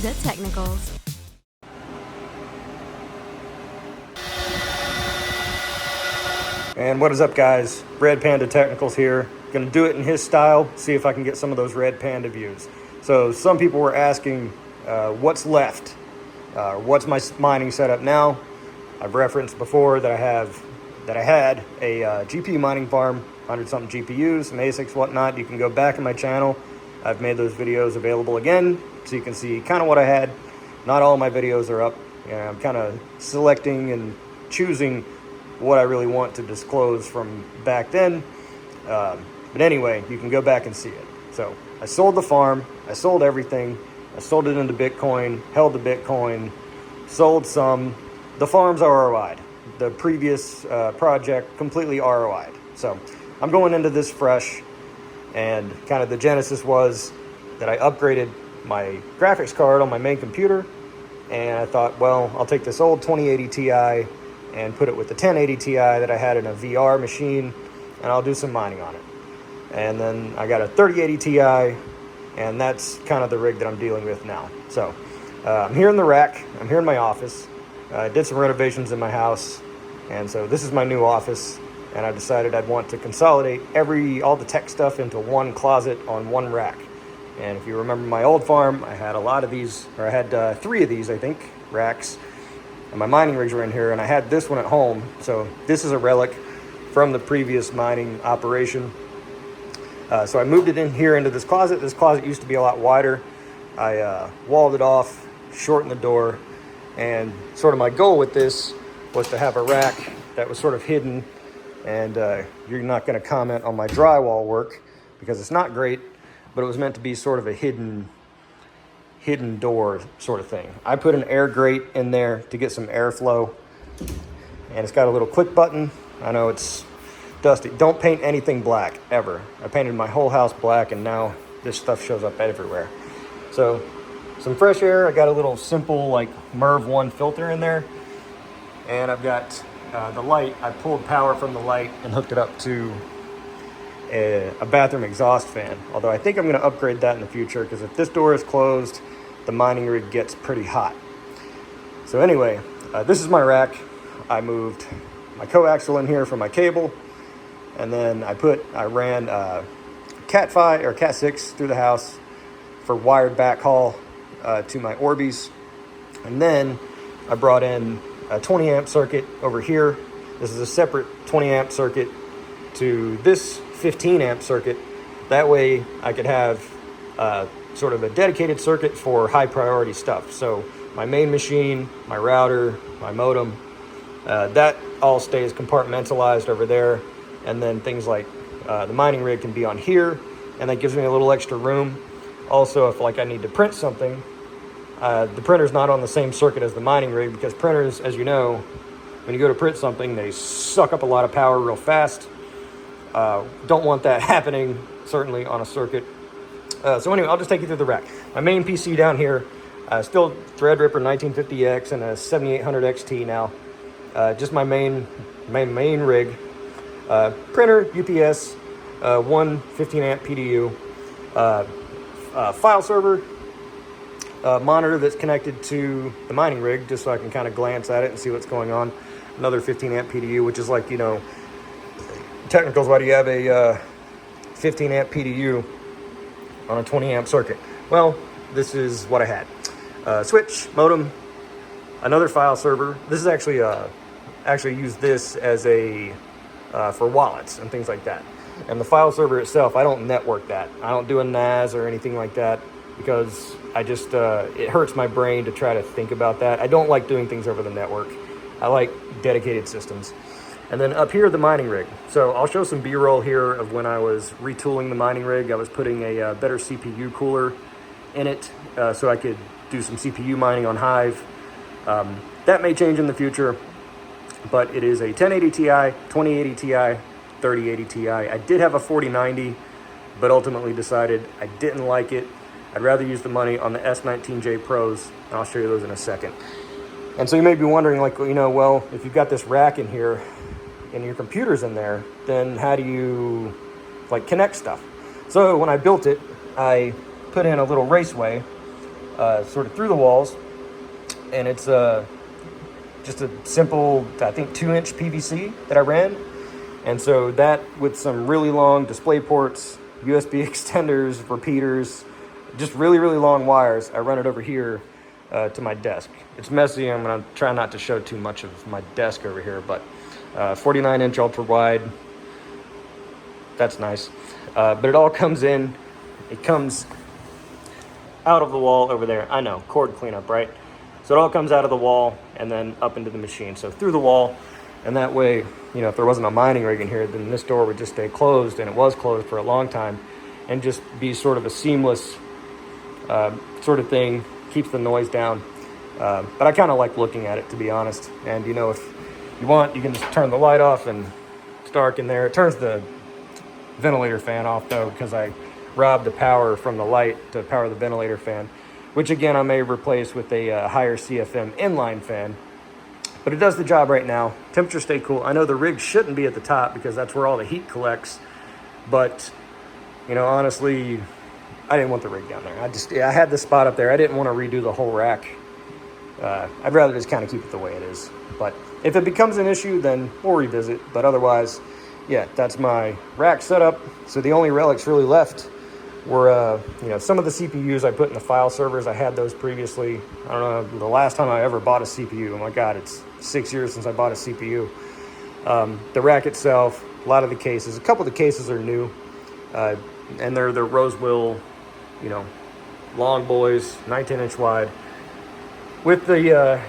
The Technicals. And what is up, guys? Red Panda Technicals here. Gonna do it in his style, see if I can get some of those Red Panda views. So some people were asking what's left, what's my mining setup now. I've referenced before that I had a GPU mining farm, 100-something GPUs, some ASICs, whatnot. You can go back in my channel. I've made those videos available again, so you can see kind of what I had. Not all my videos are up. I'm kind of selecting and choosing what I really want to disclose from back then. But anyway, you can go back and see it. So I sold the farm, I sold everything, I sold it into Bitcoin, held the Bitcoin, sold some. The farm's ROI'd. The previous project completely ROI'd. So I'm going into this fresh, and kind of the genesis was that I upgraded my graphics card on my main computer, and I thought, well, I'll take this old 2080 Ti and put it with the 1080 Ti that I had in a VR machine, and I'll do some mining on it. And then I got a 3080 Ti, and that's kind of the rig that I'm dealing with now. So I'm here in the rack, I'm here in my office. I did some renovations in my house, and so this is my new office, and I decided I'd want to consolidate all the tech stuff into one closet on one rack. And if you remember my old farm, I had a lot of these, or I had 3 of these, I think, racks. And my mining rigs were in here, and I had this one at home. So this is a relic from the previous mining operation. So I moved it in here into this closet. This closet used to be a lot wider. I walled it off, shortened the door, and sort of my goal with this was to have a rack that was sort of hidden. And you're not going to comment on my drywall work because it's not great, but it was meant to be sort of a hidden door sort of thing. I put an air grate in there to get some airflow, and it's got a little click button. I know it's dusty. Don't paint anything black, ever. I painted my whole house black, and now this stuff shows up everywhere. So some fresh air. I got a little simple like MERV 1 filter in there, and I've got the light. I pulled power from the light and hooked it up to a bathroom exhaust fan, although I think I'm going to upgrade that in the future, because if this door is closed, the mining rig gets pretty hot. So anyway, this is my rack. I moved my coaxial in here for my cable, and then I ran Cat 5 or Cat 6 through the house for wired backhaul to my Orbeez, and then I brought in a 20 amp circuit over here. This is a separate 20 amp circuit to this 15 amp circuit. That way I could have sort of a dedicated circuit for high priority stuff. So my main machine, my router, my modem, that all stays compartmentalized over there. And then things like the mining rig can be on here, and that gives me a little extra room. Also, if like I need to print something, the printer's not on the same circuit as the mining rig, because printers, as you know, when you go to print something, they suck up a lot of power real fast. Don't want that happening, certainly on a circuit. So anyway, I'll just take you through the rack. My main PC down here, still Threadripper 1950X and a 7800 XT now. Just my main rig. Printer, UPS, one 15 amp PDU, file server, monitor that's connected to the mining rig, just so I can kind of glance at it and see what's going on. Another 15 amp PDU, which is like, Technicals, why do you have a 15 amp PDU on a 20 amp circuit? Well, this is what I had. Switch, modem, another file server. This is actually use this as for wallets and things like that. And the file server itself, I don't network that. I don't do a NAS or anything like that, because I just, it hurts my brain to try to think about that. I don't like doing things over the network. I like dedicated systems. And then up here, the mining rig. So I'll show some B-roll here of when I was retooling the mining rig. I was putting a better CPU cooler in it so I could do some CPU mining on Hive. That may change in the future, but it is a 1080 Ti, 2080 Ti, 3080 Ti. I did have a 4090, but ultimately decided I didn't like it. I'd rather use the money on the S19J Pros, and I'll show you those in a second. And so you may be wondering, like, well, if you've got this rack in here and your computer's in there, then how do you connect stuff? So when I built it, I put in a little raceway sort of through the walls, and it's just a simple, I think, 2-inch PVC that I ran. And so that with some really long display ports, USB extenders, repeaters, just really, really long wires, I run it over here to my desk. It's messy. I'm going to try not to show too much of my desk over here, but 49-inch ultra wide. That's nice. But it all comes in. It comes out of the wall over there. I know, cord cleanup, right? So it all comes out of the wall and then up into the machine. So through the wall, and that way, you know, if there wasn't a mining rig in here, then this door would just stay closed, and it was closed for a long time, and just be sort of a seamless sort of thing, keeps the noise down. But I kind of like looking at it, to be honest. And, you know, if you want, you can just turn the light off and it's dark in there. It turns the ventilator fan off, though, because I robbed the power from the light to power the ventilator fan, which, again, I may replace with a higher CFM inline fan. But it does the job right now. Temperatures stay cool. I know the rig shouldn't be at the top because that's where all the heat collects. But, you know, honestly, I didn't want the rig down there. I had this spot up there. I didn't want to redo the whole rack. I'd rather just kind of keep it the way it is. But if it becomes an issue, then we'll revisit. But otherwise, yeah, that's my rack setup. So the only relics really left were, you know, some of the CPUs I put in the file servers. I had those previously. I don't know, the last time I ever bought a CPU. Oh my God, it's 6 years since I bought a CPU. The rack itself, a lot of the cases, a couple of the cases are new. And they're the Rosewill, you know, long boys, 19-inch wide, with the,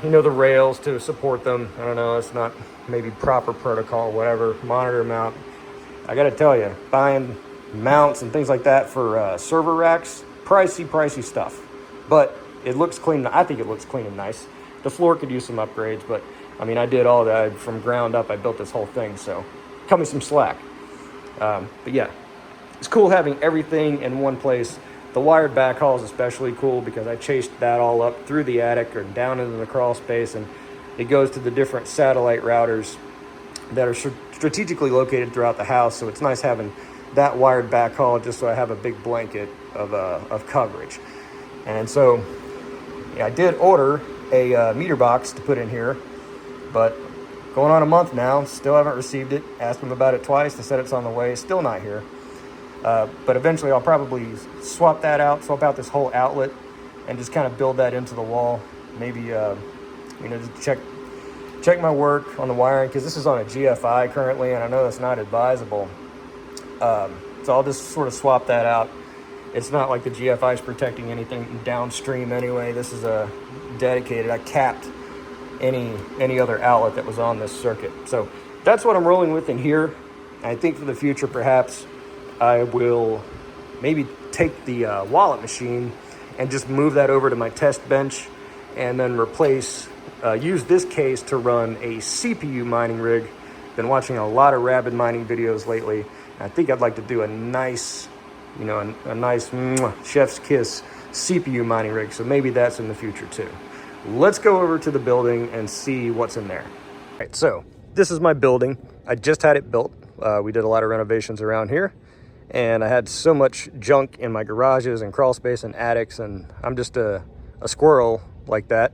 you know, the rails to support them. I don't know, it's not maybe proper protocol, whatever, monitor mount. I got to tell you, buying mounts and things like that for server racks, pricey stuff. But it looks clean. I think it looks clean and nice. The floor could use some upgrades, but I mean, I did all that from ground up. I built this whole thing, so cut me some slack. But yeah, it's cool having everything in one place. The wired backhaul is especially cool because I chased that all up through the attic or down into the crawl space, and it goes to the different satellite routers that are strategically located throughout the house. So it's nice having that wired backhaul just so I have a big blanket of coverage. And so yeah, I did order a meter box to put in here, but going on a month now, still haven't received it. Asked them about it twice. They said it's on the way. Still not here. But eventually I'll probably swap out this whole outlet and just kind of build that into the wall. Maybe, you know, just check my work on the wiring, because this is on a GFI currently, and I know that's not advisable. So I'll just sort of swap that out. It's not like the GFI is protecting anything downstream anyway. This is a dedicated. I capped any other outlet that was on this circuit. So that's what I'm rolling with in here. I think for the future, perhaps I will maybe take the wallet machine and just move that over to my test bench, and then use this case to run a CPU mining rig. Been watching a lot of Rapid mining videos lately. I think I'd like to do a nice, you know, a nice chef's kiss CPU mining rig. So maybe that's in the future too. Let's go over to the building and see what's in there. All right, so this is my building. I just had it built. We did a lot of renovations around here, and I had so much junk in my garages and crawl space and attics, and I'm just a squirrel like that.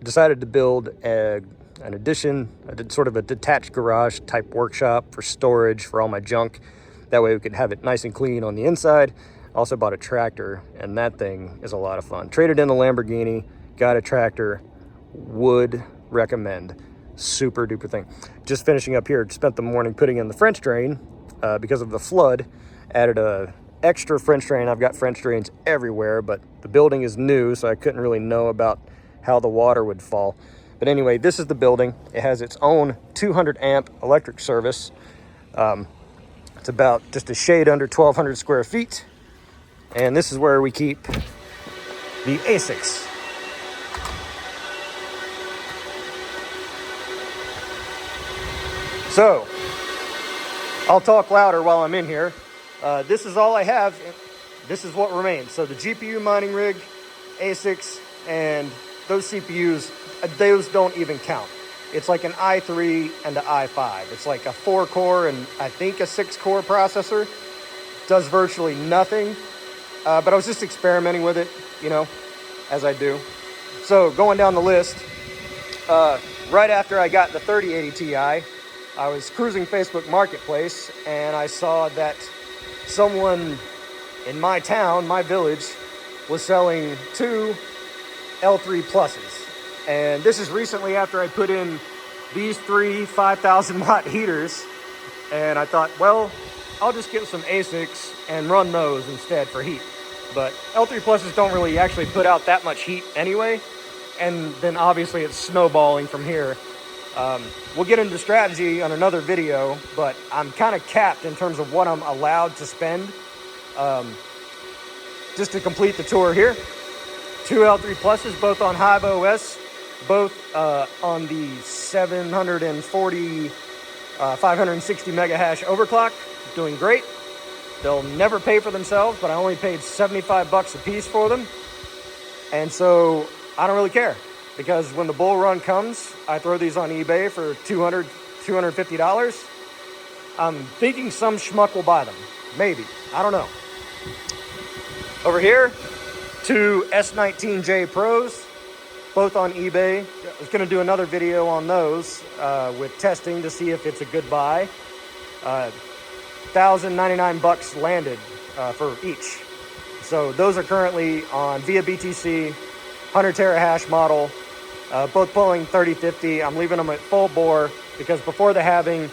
Decided to build an addition. I did sort of a detached garage type workshop for storage for all my junk. That way we could have it nice and clean on the inside. Also bought a tractor, and that thing is a lot of fun. Traded in a Lamborghini, got a tractor, would recommend. Super duper thing. Just finishing up here, spent the morning putting in the French drain because of the flood. Added a extra French drain. I've got French drains everywhere, but the building is new, so I couldn't really know about how the water would fall. But anyway, this is the building. It has its own 200 amp electric service. It's about just a shade under 1,200 square feet. And this is where we keep the ASICs. So, I'll talk louder while I'm in here. This is all I have. This is what remains. So the GPU mining rig, ASICs, and those CPUs, those don't even count. It's like an i3 and an i5. It's like a 4-core and I think a 6-core processor. Does virtually nothing. But I was just experimenting with it, you know. as I do. So going down the list, right after I got the 3080 Ti, I was cruising Facebook Marketplace and I saw that someone in my town, my village, was selling 2 L3 Pluses. And this is recently after I put in these 3 5,000 watt heaters. And I thought, well, I'll just get some ASICs and run those instead for heat. But L3 Pluses don't really actually put out that much heat anyway. And then obviously it's snowballing from here. We'll get into strategy on another video, but I'm kind of capped in terms of what I'm allowed to spend. Just to complete the tour here, 2 L3 Pluses, both on HiveOS, both on the 740, 560 mega hash overclock, doing great. They'll never pay for themselves, but I only paid 75 bucks a piece for them. And so I don't really care, because when the bull run comes, I throw these on eBay for $200, $250. I'm thinking some schmuck will buy them. Maybe. I don't know. Over here, 2 S19J Pros, both on eBay. I was going to do another video on those with testing to see if it's a good buy. 1,099 bucks landed for each. So those are currently on via BTC, 100 terahash model, both pulling 3050. I'm leaving them at full bore because before the halving,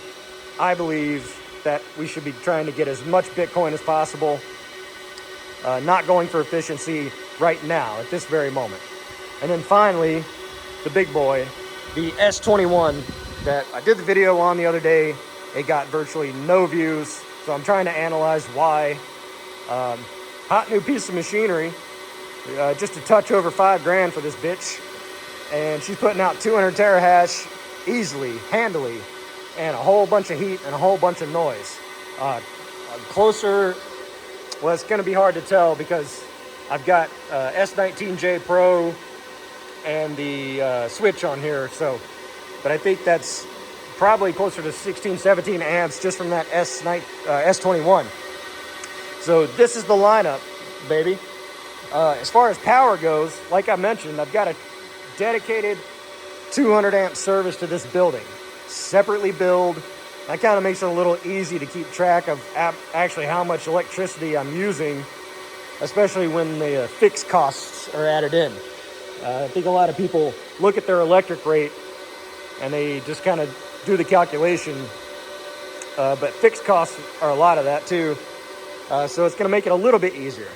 I believe that we should be trying to get as much Bitcoin as possible. Not going for efficiency right now at this very moment. And then finally, the big boy, the S21 that I did the video on the other day. It got virtually no views, so I'm trying to analyze why. Hot new piece of machinery, just a touch over $5 grand for this bitch, and she's putting out 200 terahash easily, handily, and a whole bunch of heat and a whole bunch of noise. Closer, well, it's going to be hard to tell because I've got S19J Pro and the switch on here, so, but I think that's probably closer to 16, 17 amps just from that S21. So this is the lineup, baby. As far as power goes, like I mentioned, I've got a dedicated 200 amp service to this building, separately billed. That kind of makes it a little easy to keep track of actually how much electricity I'm using, especially when the fixed costs are added in. I think a lot of people look at their electric rate and they just kind of do the calculation, but fixed costs are a lot of that too. So it's going to make it a little bit easier.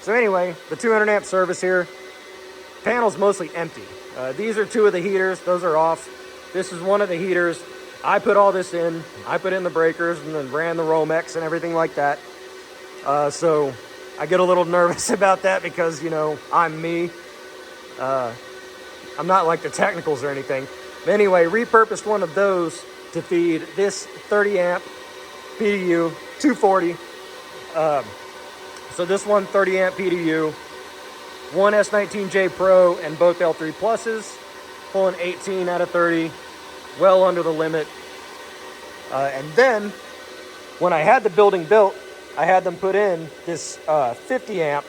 So anyway, the 200 amp service here, panel's mostly empty. These are 2 of the heaters, those are off. This is 1 of the heaters. I put all this in, I put in the breakers and then ran the Romex and everything like that. So I get a little nervous about that because, you know, I'm me. I'm not like the technicals or anything. But anyway, repurposed 1 of those to feed this 30 amp PDU 240. So this one 30 amp PDU, 1 S19J Pro and both L3 Pluses, pulling 18 out of 30, well under the limit. And then when I had the building built, I had them put in this 50 amp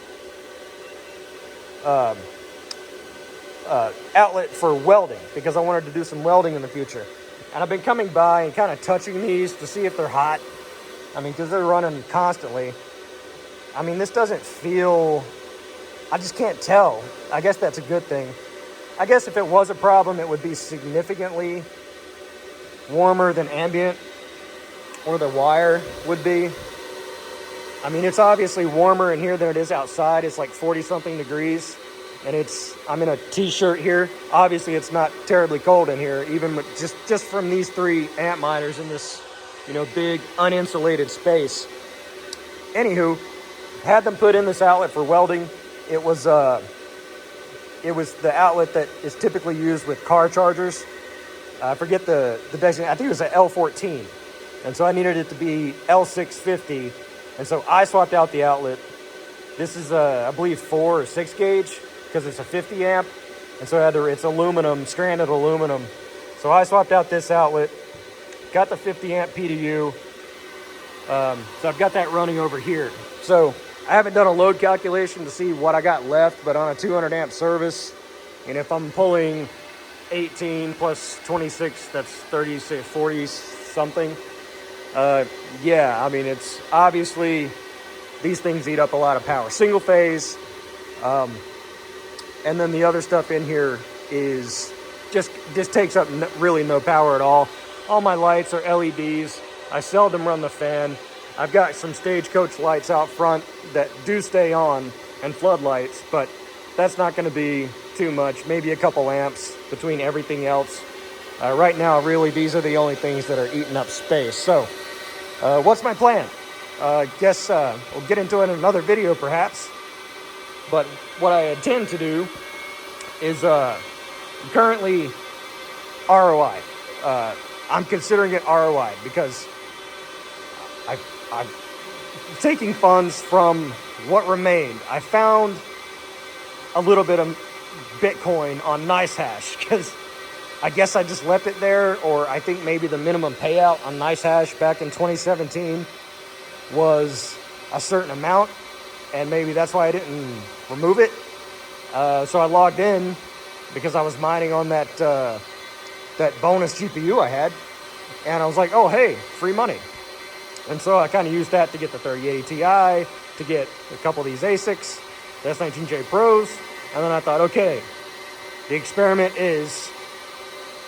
outlet for welding because I wanted to do some welding in the future. And I've been coming by and kind of touching these to see if they're hot. I mean, because they're running constantly. I mean, this doesn't feel, I just can't tell. I guess that's a good thing. I guess if it was a problem, it would be significantly warmer than ambient or the wire would be. I mean, it's obviously warmer in here than it is outside. It's like 40 something degrees and I'm in a t-shirt here. Obviously it's not terribly cold in here, even with just from these 3 amp miners in this, you know, big uninsulated space. Anywho, had them put in this outlet for welding. It was the outlet that is typically used with car chargers. I forget the designation. I think it was an L14. And so I needed it to be L650. And so I swapped out the outlet. This is, I believe, 4 or 6 gauge because it's a 50 amp. And so it's aluminum, stranded aluminum. So I swapped out this outlet, got the 50 amp PDU. So I've got that running over here. So I haven't done a load calculation to see what I got left, but on a 200 amp service, and if I'm pulling 18 plus 26, that's 36, 40 something. Yeah, I mean, it's obviously, these things eat up a lot of power. Single phase, and then the other stuff in here is just takes up really no power at all. All my lights are LEDs. I seldom run the fan. I've got some Stagecoach lights out front that do stay on, and floodlights, but that's not going to be too much. Maybe a couple lamps between everything else. Right now, really, these are the only things that are eating up space. So, what's my plan? Guess we'll get into it in another video, perhaps. But what I intend to do is currently ROI. I'm considering it ROI because I'm taking funds from what remained. I found a little bit of Bitcoin on NiceHash because I guess I just left it there, or I think maybe the minimum payout on NiceHash back in 2017 was a certain amount, and maybe that's why I didn't remove it. So I logged in because I was mining on that bonus GPU I had, and I was like, oh, hey, free money. And so I kind of used that to get the 3080 Ti, to get a couple of these ASICs, the S19J Pros, and then I thought, okay, the experiment is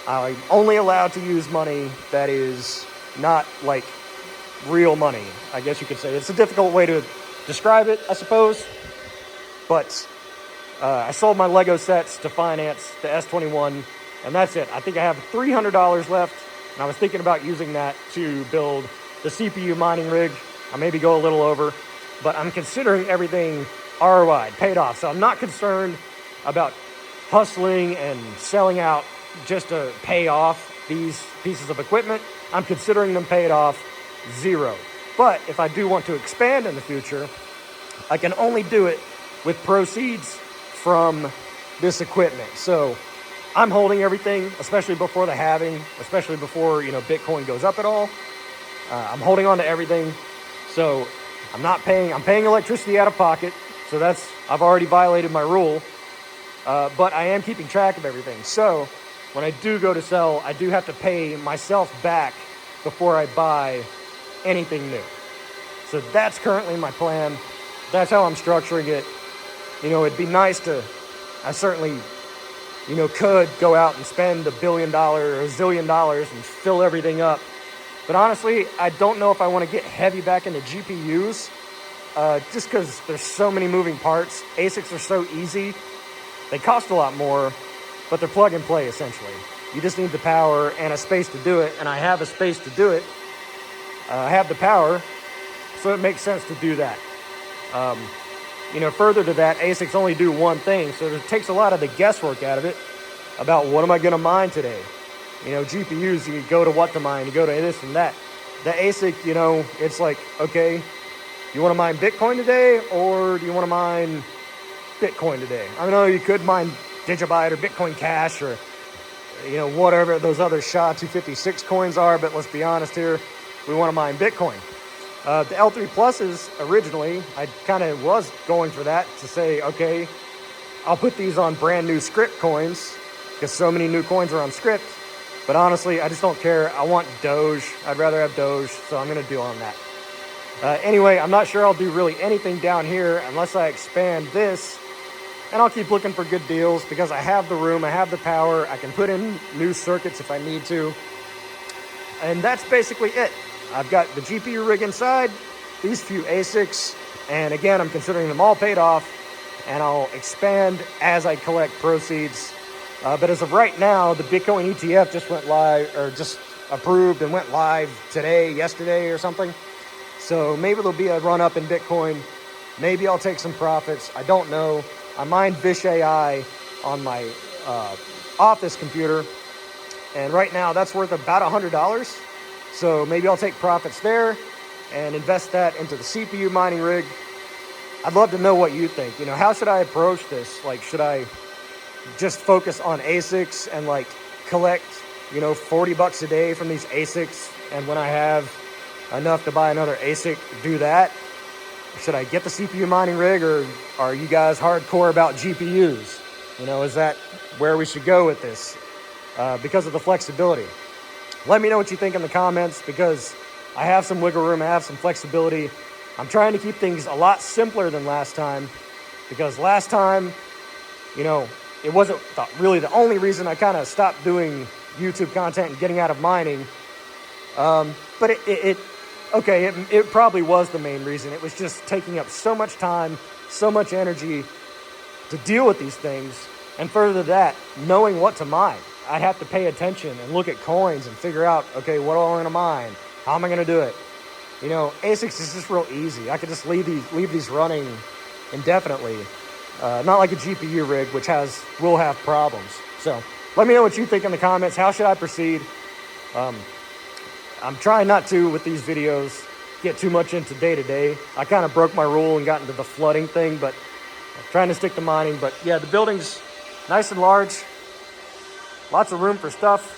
I'm only allowed to use money that is not like real money, I guess you could say. It's a difficult way to describe it, I suppose, but I sold my Lego sets to finance the S21, and that's it. I think I have $300 left, and I was thinking about using that to build the CPU mining rig. I maybe go a little over, but I'm considering everything ROI, paid off. So I'm not concerned about hustling and selling out just to pay off these pieces of equipment. I'm considering them paid off, zero. But if I do want to expand in the future, I can only do it with proceeds from this equipment. So I'm holding everything, especially before the halving, especially before, Bitcoin goes up at all. I'm holding on to everything. So I'm paying electricity out of pocket. So I've already violated my rule. But I am keeping track of everything. So when I do go to sell, I do have to pay myself back before I buy anything new. So that's currently my plan. That's how I'm structuring it. It'd be nice to, I certainly, could go out and spend $1 billion or $1 zillion and fill everything up. But honestly, I don't know if I want to get heavy back into GPUs, just because there's so many moving parts. ASICs are so easy. They cost a lot more, but they're plug and play, essentially. You just need the power and a space to do it, and I have a space to do it. I have the power, so it makes sense to do that. Further to that, ASICs only do one thing, so it takes a lot of the guesswork out of it about what am I going to mine today. GPUs, you go to what to mine, you go to this and that. The ASIC, it's like, okay, you want to mine Bitcoin today, or do you want to mine Bitcoin today? I know you could mine Digibyte or Bitcoin Cash or, whatever those other SHA-256 coins are, but let's be honest here, we want to mine Bitcoin. The L3 Pluses, originally, I kind of was going for that to say, okay, I'll put these on brand new script coins because so many new coins are on script. But honestly, I just don't care. I want Doge. I'd rather have Doge, so I'm going to do on that. Anyway, I'm not sure I'll do really anything down here unless I expand this. And I'll keep looking for good deals because I have the room, I have the power. I can put in new circuits if I need to. And that's basically it. I've got the GPU rig inside, these few ASICs, and again, I'm considering them all paid off, and I'll expand as I collect proceeds. But as of right now, the Bitcoin ETF just went live, or just approved and went live yesterday or something. So maybe there'll be a run up in Bitcoin. Maybe I'll take some profits. I don't know. I mined Vish AI on my office computer, and right now that's worth about $100. So maybe I'll take profits there and invest that into the CPU mining rig. I'd love to know what you think. How should I approach this? Like, should I just focus on ASICs and collect, $40 a day from these ASICs, and when I have enough to buy another ASIC, do that? Should I get the CPU mining rig, or are you guys hardcore about GPUs? You know, is that where we should go with this? Because of the flexibility. Let me know what you think in the comments, because I have some wiggle room, I have some flexibility. I'm trying to keep things a lot simpler than last time, because last time, you know, it wasn't really the only reason I kind of stopped doing YouTube content and getting out of mining. But it probably was the main reason. It was just taking up so much time, so much energy to deal with these things. And further to that, knowing what to mine. I'd have to pay attention and look at coins and figure out, okay, what am I going to mine? How am I going to do it? You know, ASICs is just real easy. I could just leave these running indefinitely. Not like a GPU rig, which will have problems. So let me know what you think in the comments. How should I proceed? I'm trying not to, with these videos, get too much into day-to-day. I kind of broke my rule and got into the flooding thing, but I'm trying to stick to mining. But yeah, the building's nice and large. Lots of room for stuff.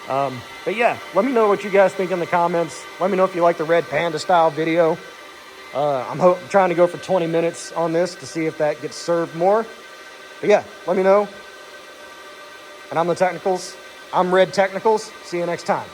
But yeah, let me know what you guys think in the comments. Let me know if you like the Red Panda style video. I'm trying to go for 20 minutes on this to see if that gets served more. But yeah, let me know. And I'm the Technicals. I'm Red Technicals. See you next time.